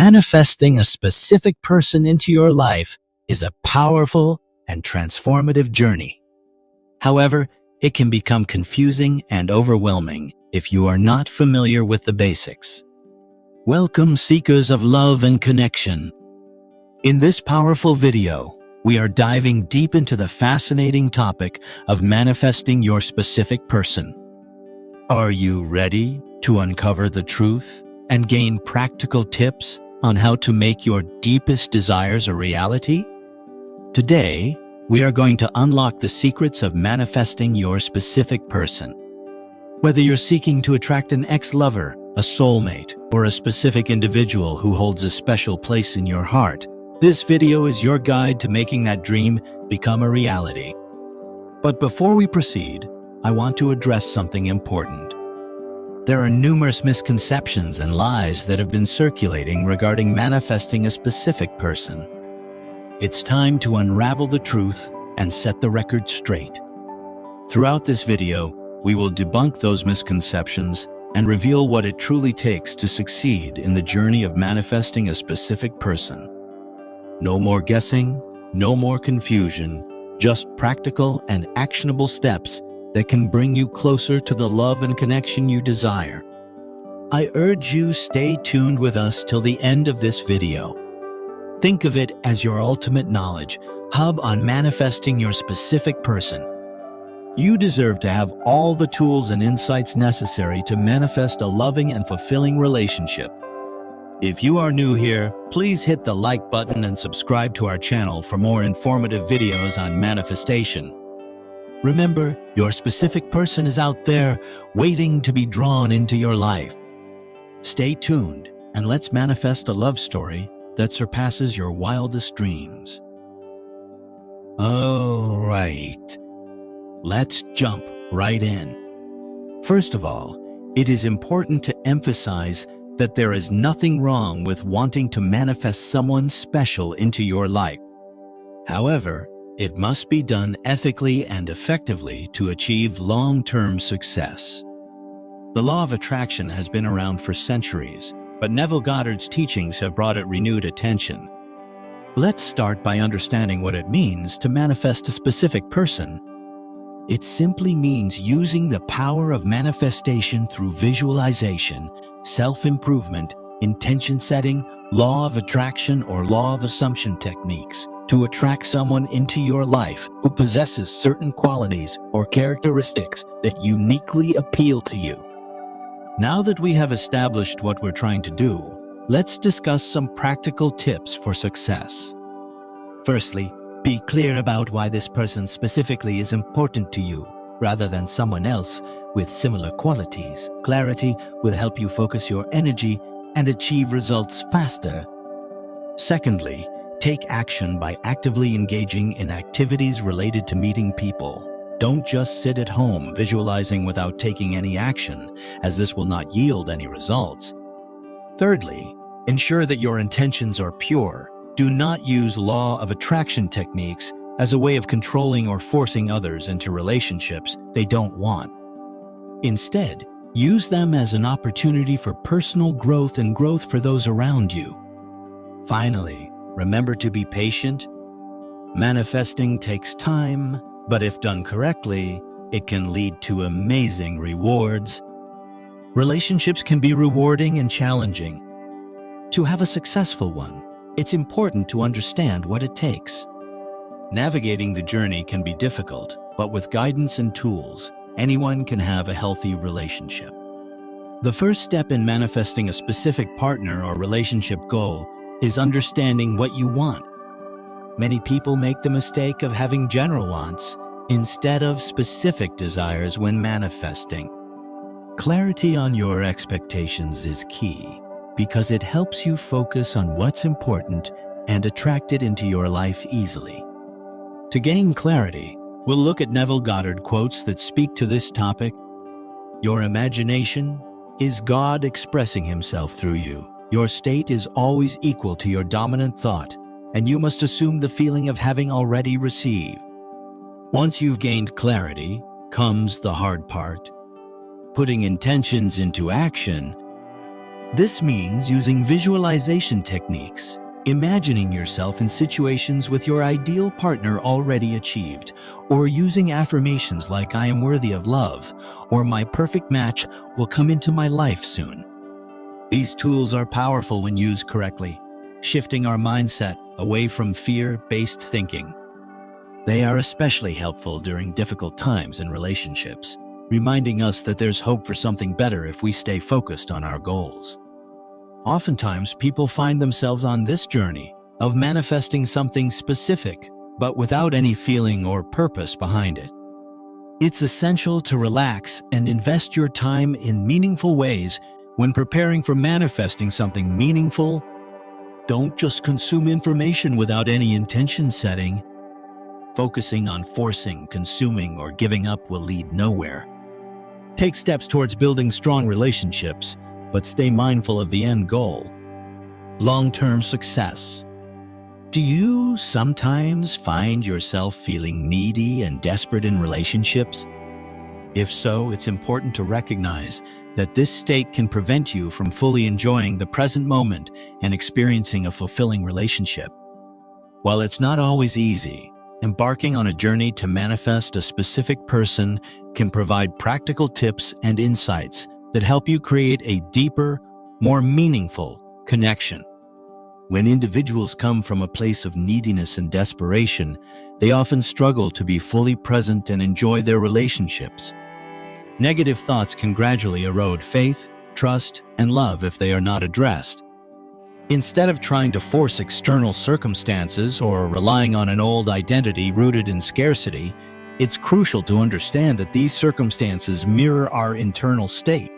Manifesting a specific person into your life is a powerful and transformative journey. However, it can become confusing and overwhelming if you are not familiar with the basics. Welcome, seekers of love and connection. In this powerful video, we are diving deep into the fascinating topic of manifesting your specific person. Are you ready to uncover the truth and gain practical tips on how to make your deepest desires a reality? Today, we are going to unlock the secrets of manifesting your specific person. Whether you're seeking to attract an ex-lover, a soulmate, or a specific individual who holds a special place in your heart, this video is your guide to making that dream become a reality. But before we proceed, I want to address something important. There are numerous misconceptions and lies that have been circulating regarding manifesting a specific person. It's time to unravel the truth and set the record straight. Throughout this video, we will debunk those misconceptions and reveal what it truly takes to succeed in the journey of manifesting a specific person. No more guessing, no more confusion, just practical and actionable steps that can bring you closer to the love and connection you desire. I urge you stay tuned with us till the end of this video. Think of it as your ultimate knowledge hub on manifesting your specific person. You deserve to have all the tools and insights necessary to manifest a loving and fulfilling relationship. If you are new here, please hit the like button and subscribe to our channel for more informative videos on manifestation. Remember, your specific person is out there waiting to be drawn into your life. Stay tuned and let's manifest a love story that surpasses your wildest dreams. All right, let's jump right in. First of all, it is important to emphasize that there is nothing wrong with wanting to manifest someone special into your life. However, it must be done ethically and effectively to achieve long-term success. The law of attraction has been around for centuries, but Neville Goddard's teachings have brought it renewed attention. Let's start by understanding what it means to manifest a specific person. It simply means using the power of manifestation through visualization, self-improvement, intention setting, law of attraction, or law of assumption techniques to attract someone into your life who possesses certain qualities or characteristics that uniquely appeal to you. Now that we have established what we're trying to do, let's discuss some practical tips for success. Firstly, be clear about why this person specifically is important to you, rather than someone else with similar qualities. Clarity will help you focus your energy and achieve results faster. Secondly, take action by actively engaging in activities related to meeting people. Don't just sit at home visualizing without taking any action, as this will not yield any results. Thirdly, ensure that your intentions are pure. Do not use law of attraction techniques as a way of controlling or forcing others into relationships they don't want. Instead, use them as an opportunity for personal growth and growth for those around you. Finally, remember to be patient. Manifesting takes time, but if done correctly, it can lead to amazing rewards. Relationships can be rewarding and challenging. To have a successful one, it's important to understand what it takes. Navigating the journey can be difficult, but with guidance and tools, anyone can have a healthy relationship. The first step in manifesting a specific partner or relationship goal is understanding what you want. Many people make the mistake of having general wants instead of specific desires when manifesting. Clarity on your expectations is key because it helps you focus on what's important and attract it into your life easily. To gain clarity, we'll look at Neville Goddard quotes that speak to this topic. Your imagination is God expressing himself through you. Your state is always equal to your dominant thought, and you must assume the feeling of having already received. Once you've gained clarity, comes the hard part. Putting intentions into action. This means using visualization techniques, imagining yourself in situations with your ideal partner already achieved, or using affirmations like "I am worthy of love" or "My perfect match will come into my life soon." These tools are powerful when used correctly, shifting our mindset away from fear-based thinking. They are especially helpful during difficult times in relationships, reminding us that there's hope for something better if we stay focused on our goals. Oftentimes, people find themselves on this journey of manifesting something specific, but without any feeling or purpose behind it. It's essential to relax and invest your time in meaningful ways when preparing for manifesting something meaningful. Don't just consume information without any intention setting. Focusing on forcing, consuming, or giving up will lead nowhere. Take steps towards building strong relationships, but stay mindful of the end goal: long-term success. Do you sometimes find yourself feeling needy and desperate in relationships? If so, it's important to recognize that this state can prevent you from fully enjoying the present moment and experiencing a fulfilling relationship. While it's not always easy, embarking on a journey to manifest a specific person can provide practical tips and insights that help you create a deeper, more meaningful connection. When individuals come from a place of neediness and desperation, they often struggle to be fully present and enjoy their relationships. Negative thoughts can gradually erode faith, trust, and love if they are not addressed. Instead of trying to force external circumstances or relying on an old identity rooted in scarcity, it's crucial to understand that these circumstances mirror our internal state.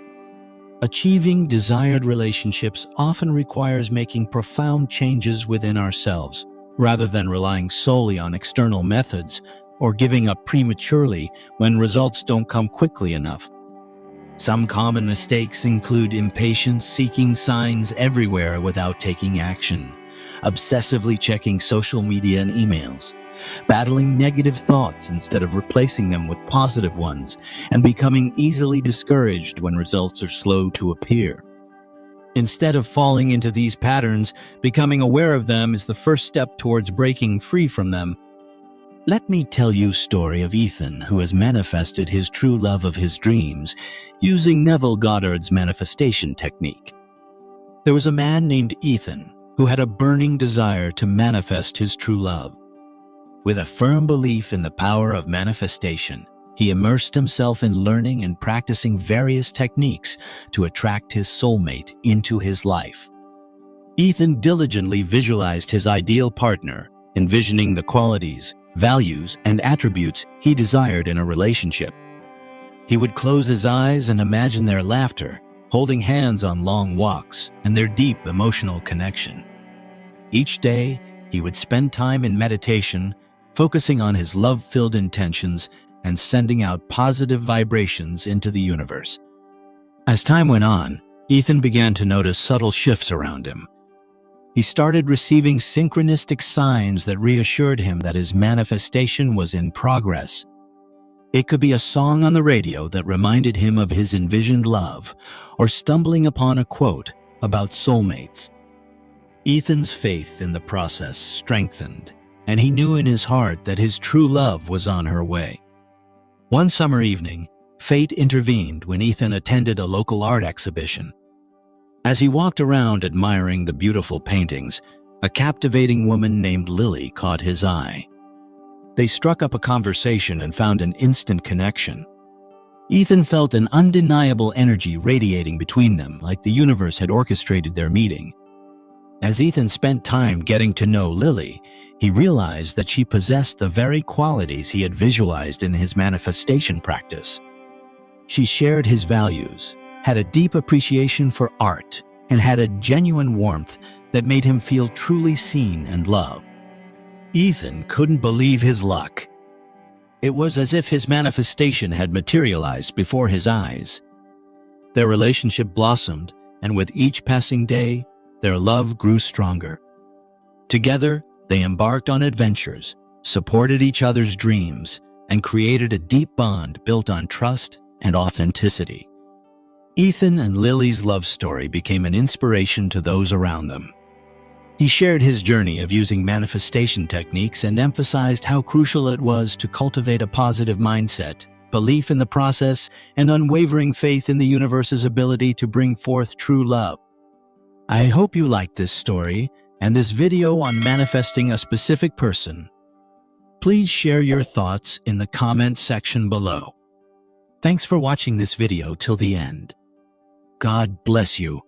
Achieving desired relationships often requires making profound changes within ourselves, rather than relying solely on external methods or giving up prematurely when results don't come quickly enough. Some common mistakes include impatience, seeking signs everywhere without taking action, obsessively checking social media and emails, battling negative thoughts instead of replacing them with positive ones, and becoming easily discouraged when results are slow to appear. Instead of falling into these patterns, becoming aware of them is the first step towards breaking free from them. Let me tell you a story of Ethan, who has manifested his true love of his dreams using Neville Goddard's manifestation technique. There was a man named Ethan who had a burning desire to manifest his true love. With a firm belief in the power of manifestation, he immersed himself in learning and practicing various techniques to attract his soulmate into his life. Ethan diligently visualized his ideal partner, envisioning the qualities, values, and attributes he desired in a relationship. He would close his eyes and imagine their laughter, holding hands on long walks, and their deep emotional connection. Each day, he would spend time in meditation, focusing on his love-filled intentions and sending out positive vibrations into the universe. As time went on, Ethan began to notice subtle shifts around him. He started receiving synchronistic signs that reassured him that his manifestation was in progress. It could be a song on the radio that reminded him of his envisioned love, or stumbling upon a quote about soulmates. Ethan's faith in the process strengthened, and he knew in his heart that his true love was on her way. One summer evening, fate intervened when Ethan attended a local art exhibition. As he walked around admiring the beautiful paintings, a captivating woman named Lily caught his eye. They struck up a conversation and found an instant connection. Ethan felt an undeniable energy radiating between them, like the universe had orchestrated their meeting. As Ethan spent time getting to know Lily, he realized that she possessed the very qualities he had visualized in his manifestation practice. She shared his values, had a deep appreciation for art, and had a genuine warmth that made him feel truly seen and loved. Ethan couldn't believe his luck. It was as if his manifestation had materialized before his eyes. Their relationship blossomed, and with each passing day, their love grew stronger. Together, they embarked on adventures, supported each other's dreams, and created a deep bond built on trust and authenticity. Ethan and Lily's love story became an inspiration to those around them. He shared his journey of using manifestation techniques and emphasized how crucial it was to cultivate a positive mindset, belief in the process, and unwavering faith in the universe's ability to bring forth true love. I hope you liked this story and this video on manifesting a specific person. Please share your thoughts in the comment section below. Thanks for watching this video till the end. God bless you.